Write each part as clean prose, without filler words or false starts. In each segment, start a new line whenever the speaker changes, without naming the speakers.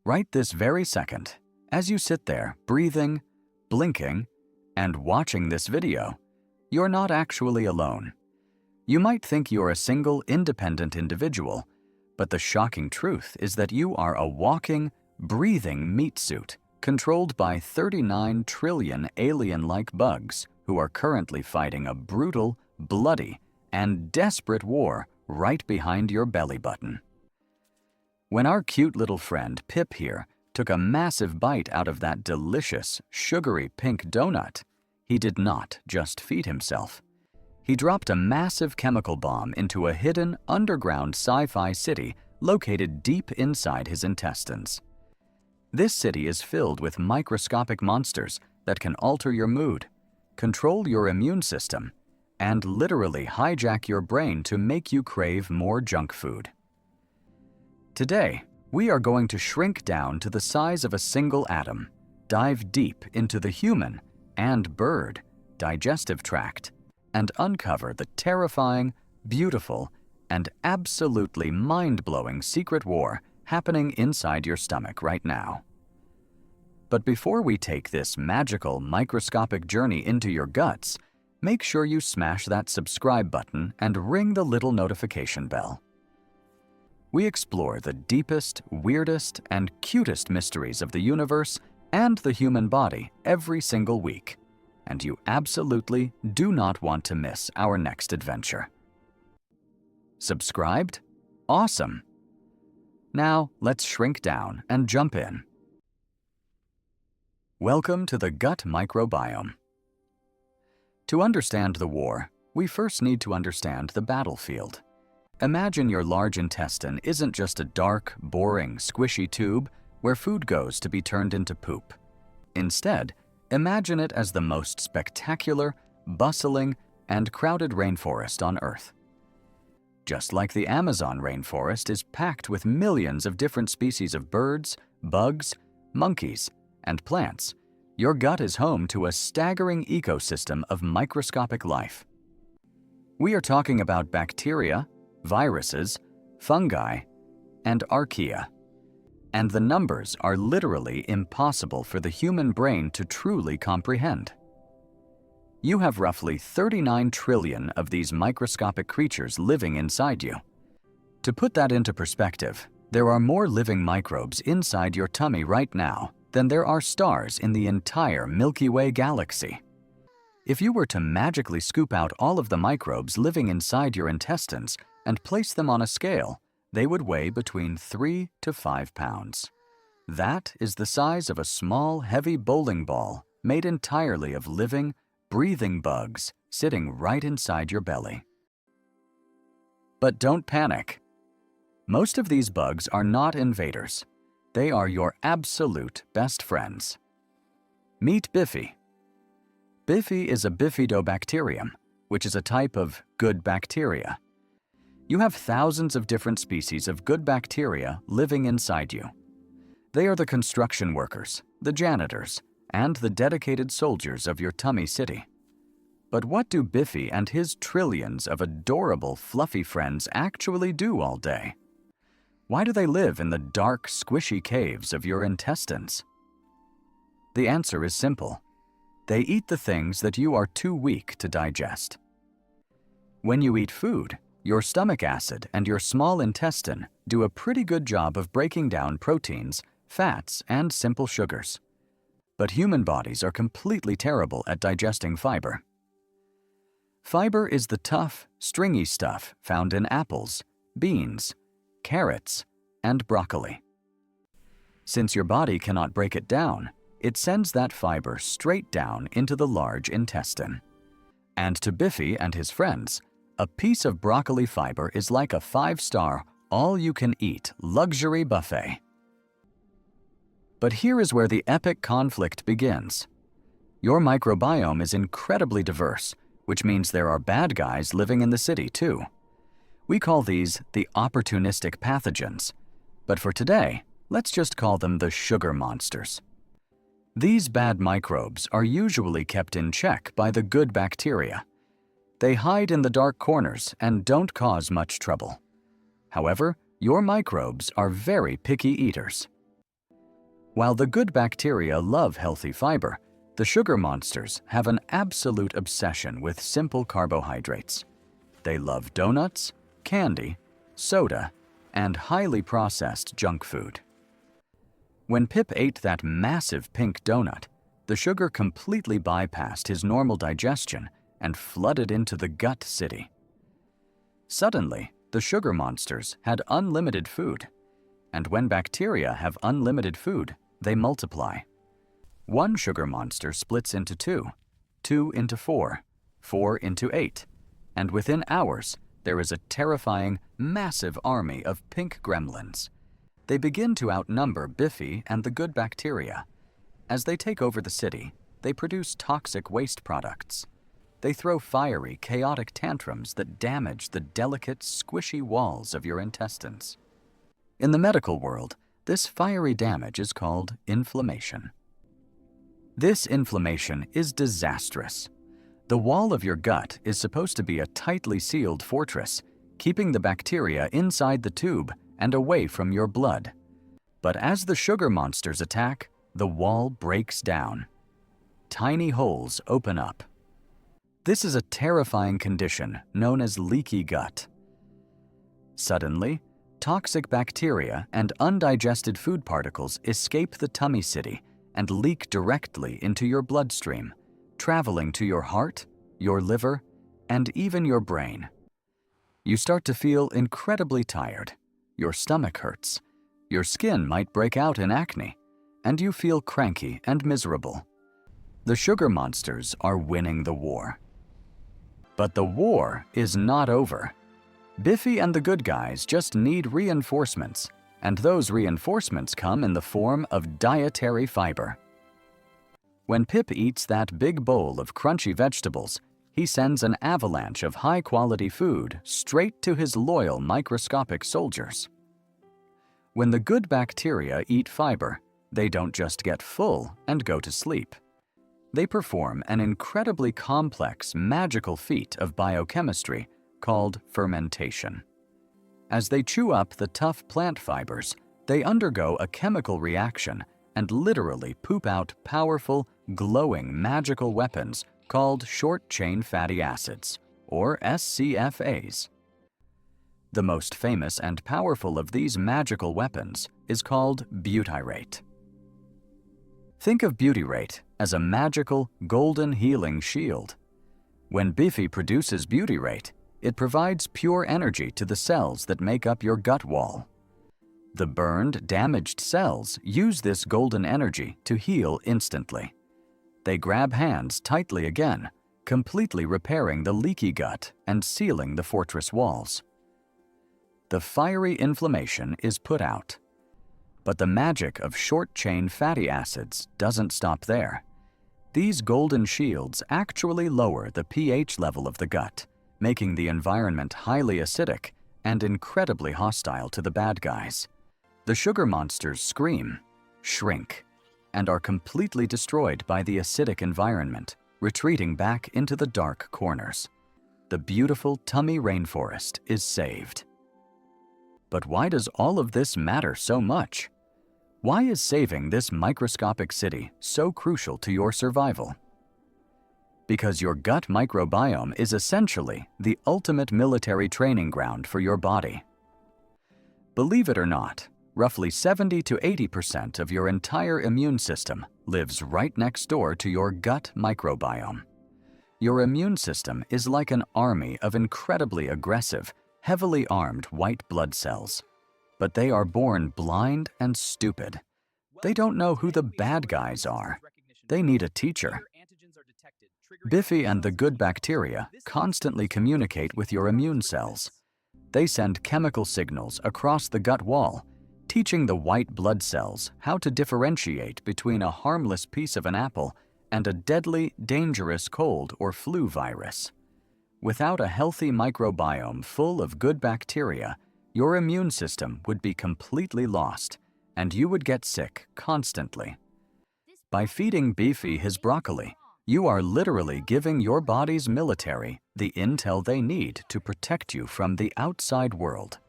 Right this very second, as you sit there breathing, blinking, and watching this video, you're not actually alone. You might think you're a single, independent individual, but the shocking truth is that you are a walking, breathing meat suit controlled by 39 trillion alien-like bugs who are currently fighting a brutal, bloody, and desperate war right behind your belly button. When our cute little friend Pip here took a massive bite out of that delicious, sugary pink donut, he did not just feed himself. He dropped a massive chemical bomb into a hidden, underground sci-fi city located deep inside his intestines. This city is filled with microscopic monsters that can alter your mood, control your immune system, and literally hijack your brain to make you crave more junk food. Today, we are going to shrink down to the size of a single atom, dive deep into the human and bird digestive tract, and uncover the terrifying, beautiful, and absolutely mind-blowing secret war happening inside your stomach right now. But before we take this magical microscopic journey into your guts, make sure you smash that subscribe button and ring the little notification bell. We explore the deepest, weirdest, and cutest mysteries of the universe and the human body every single week, and you absolutely do not want to miss our next adventure. Subscribed? Awesome! Now, let's shrink down and jump in. Welcome to the gut microbiome. To understand the war, we first need to understand the battlefield. Imagine your large intestine isn't just a dark, boring, squishy tube where food goes to be turned into poop. Instead, imagine it as the most spectacular, bustling, and crowded rainforest on Earth. Just like the Amazon rainforest is packed with millions of different species of birds, bugs, monkeys, and plants, your gut is home to a staggering ecosystem of microscopic life. We are talking about bacteria, viruses, fungi, and archaea. And the numbers are literally impossible for the human brain to truly comprehend. You have roughly 39 trillion of these microscopic creatures living inside you. To put that into perspective, there are more living microbes inside your tummy right now than there are stars in the entire Milky Way galaxy. If you were to magically scoop out all of the microbes living inside your intestines and place them on a scale, they would weigh between 3 to 5 pounds. That is the size of a small, heavy bowling ball made entirely of living, breathing bugs sitting right inside your belly. But don't panic. Most of these bugs are not invaders. They are your absolute best friends. Meet Bifi. Bifi is a bifidobacterium, which is a type of good bacteria. You have thousands of different species of good bacteria living inside you. They are the construction workers, the janitors, and the dedicated soldiers of your tummy city. But what do Bifi and his trillions of adorable, fluffy friends actually do all day? Why do they live in the dark, squishy caves of your intestines? The answer is simple. They eat the things that you are too weak to digest. When you eat food, your stomach acid and your small intestine do a pretty good job of breaking down proteins, fats, and simple sugars. But human bodies are completely terrible at digesting fiber. Fiber is the tough, stringy stuff found in apples, beans, carrots, and broccoli. Since your body cannot break it down, it sends that fiber straight down into the large intestine. And to Bifi and his friends, a piece of broccoli fiber is like a 5-star, all-you-can-eat luxury buffet. But here is where the epic conflict begins. Your microbiome is incredibly diverse, which means there are bad guys living in the city too. We call these the opportunistic pathogens, but for today, let's just call them the sugar monsters. These bad microbes are usually kept in check by the good bacteria. They hide in the dark corners and don't cause much trouble. However, your microbes are very picky eaters. While the good bacteria love healthy fiber, the sugar monsters have an absolute obsession with simple carbohydrates. They love donuts, candy, soda, and highly processed junk food. When Pip ate that massive pink donut, the sugar completely bypassed his normal digestion and flooded into the gut city. Suddenly, the sugar monsters had unlimited food. And when bacteria have unlimited food, they multiply. One sugar monster splits into two, two into four, four into eight, and within hours, there is a terrifying, massive army of pink gremlins. They begin to outnumber Bifi and the good bacteria. As they take over the city, they produce toxic waste products. They throw fiery, chaotic tantrums that damage the delicate, squishy walls of your intestines. In the medical world, this fiery damage is called inflammation. This inflammation is disastrous. The wall of your gut is supposed to be a tightly sealed fortress, keeping the bacteria inside the tube and away from your blood. But as the sugar monsters attack, the wall breaks down. Tiny holes open up. This is a terrifying condition known as leaky gut. Suddenly, toxic bacteria and undigested food particles escape the tummy city and leak directly into your bloodstream, traveling to your heart, your liver, and even your brain. You start to feel incredibly tired. Your stomach hurts. Your skin might break out in acne, and you feel cranky and miserable. The sugar monsters are winning the war. But the war is not over. Bifi and the good guys just need reinforcements, and those reinforcements come in the form of dietary fiber. When Pip eats that big bowl of crunchy vegetables, he sends an avalanche of high-quality food straight to his loyal microscopic soldiers. When the good bacteria eat fiber, they don't just get full and go to sleep. They perform an incredibly complex, magical feat of biochemistry called fermentation. As they chew up the tough plant fibers, they undergo a chemical reaction and literally poop out powerful, glowing, magical weapons called short-chain fatty acids, or SCFAs. The most famous and powerful of these magical weapons is called butyrate. Think of butyrate as a magical, golden healing shield. When Bifi produces butyrate, it provides pure energy to the cells that make up your gut wall. The burned, damaged cells use this golden energy to heal instantly. They grab hands tightly again, completely repairing the leaky gut and sealing the fortress walls. The fiery inflammation is put out. But the magic of short-chain fatty acids doesn't stop there. These golden shields actually lower the pH level of the gut, making the environment highly acidic and incredibly hostile to the bad guys. The sugar monsters scream, shrink, and are completely destroyed by the acidic environment, retreating back into the dark corners. The beautiful tummy rainforest is saved. But why does all of this matter so much? Why is saving this microscopic city so crucial to your survival? Because your gut microbiome is essentially the ultimate military training ground for your body. Believe it or not, roughly 70 to 80% of your entire immune system lives right next door to your gut microbiome. Your immune system is like an army of incredibly aggressive, heavily armed white blood cells. But they are born blind and stupid. They don't know who the bad guys are. They need a teacher. Bifi and the good bacteria constantly communicate with your immune cells. They send chemical signals across the gut wall, teaching the white blood cells how to differentiate between a harmless piece of an apple and a deadly, dangerous cold or flu virus. Without a healthy microbiome full of good bacteria, your immune system would be completely lost, and you would get sick constantly. By feeding Bifi his broccoli, you are literally giving your body's military the intel they need to protect you from the outside world.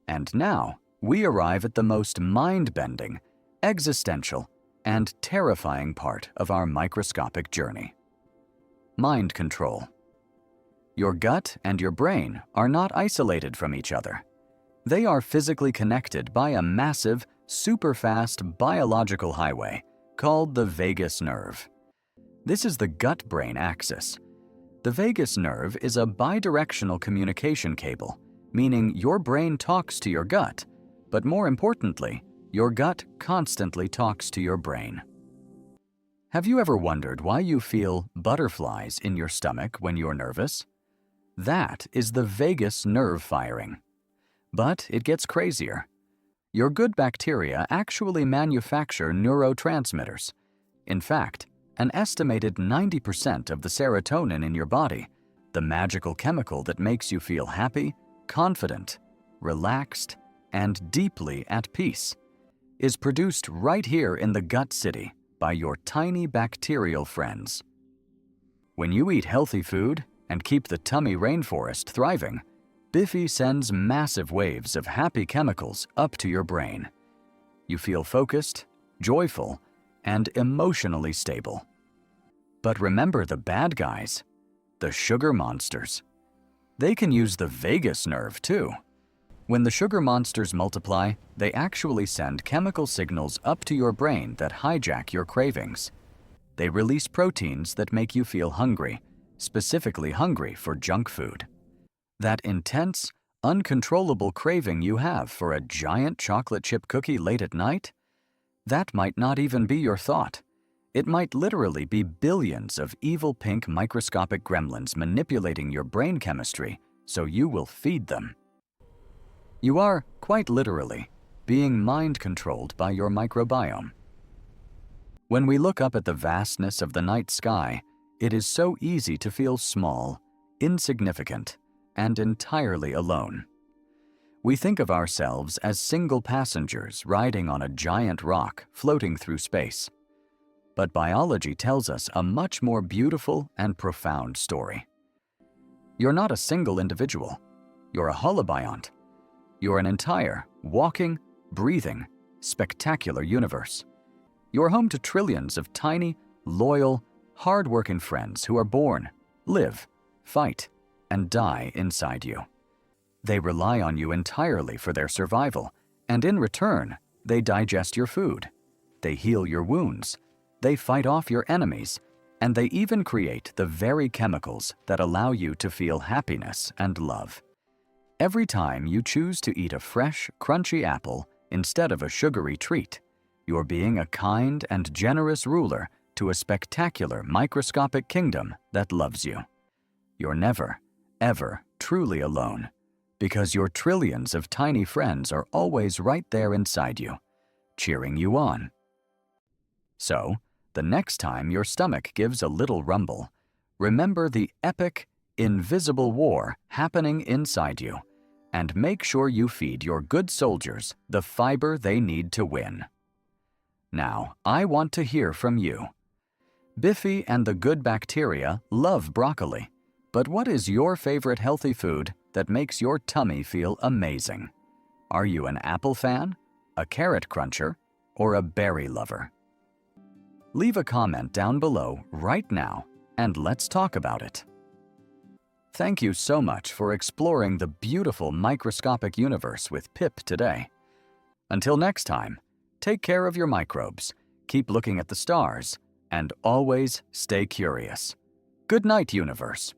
And now, we arrive at the most mind-bending, existential, and terrifying part of our microscopic journey. Mind control. Your gut and your brain are not isolated from each other. They are physically connected by a massive, super-fast biological highway called the vagus nerve. This is the gut-brain axis. The vagus nerve is a bidirectional communication cable, meaning your brain talks to your gut, but more importantly, your gut constantly talks to your brain. Have you ever wondered why you feel butterflies in your stomach when you're nervous? That is the vagus nerve firing. But it gets crazier. Your good bacteria actually manufacture neurotransmitters. In fact, an estimated 90% of the serotonin in your body, the magical chemical that makes you feel happy, confident, relaxed, and deeply at peace, is produced right here in the gut city by your tiny bacterial friends. When you eat healthy food and keep the tummy rainforest thriving, Bifi sends massive waves of happy chemicals up to your brain. You feel focused, joyful, and emotionally stable. But remember the bad guys, the sugar monsters. They can use the vagus nerve too. When the sugar monsters multiply, they actually send chemical signals up to your brain that hijack your cravings. They release proteins that make you feel hungry, specifically hungry for junk food. That intense, uncontrollable craving you have for a giant chocolate chip cookie late at night? That might not even be your thought. It might literally be billions of evil pink microscopic gremlins manipulating your brain chemistry so you will feed them. You are, quite literally, being mind-controlled by your microbiome. When we look up at the vastness of the night sky, it is so easy to feel small, insignificant, and entirely alone. We think of ourselves as single passengers riding on a giant rock floating through space. But biology tells us a much more beautiful and profound story. You're not a single individual. You're a holobiont. You're an entire, walking, breathing, spectacular universe. You're home to trillions of tiny, loyal, hard-working friends who are born, live, fight, and die inside you. They rely on you entirely for their survival, and in return, they digest your food. They heal your wounds. They fight off your enemies, and they even create the very chemicals that allow you to feel happiness and love. Every time you choose to eat a fresh, crunchy apple instead of a sugary treat, you're being a kind and generous ruler to a spectacular microscopic kingdom that loves you. You're never, ever truly alone, because your trillions of tiny friends are always right there inside you, cheering you on. So, the next time your stomach gives a little rumble, remember the epic, invisible war happening inside you, and make sure you feed your good soldiers the fiber they need to win. Now, I want to hear from you. Bifi and the good bacteria love broccoli, but what is your favorite healthy food that makes your tummy feel amazing? Are you an apple fan, a carrot cruncher, or a berry lover? Leave a comment down below right now, and let's talk about it. Thank you so much for exploring the beautiful microscopic universe with Pip today. Until next time, take care of your microbes, keep looking at the stars, and always stay curious. Good night, universe.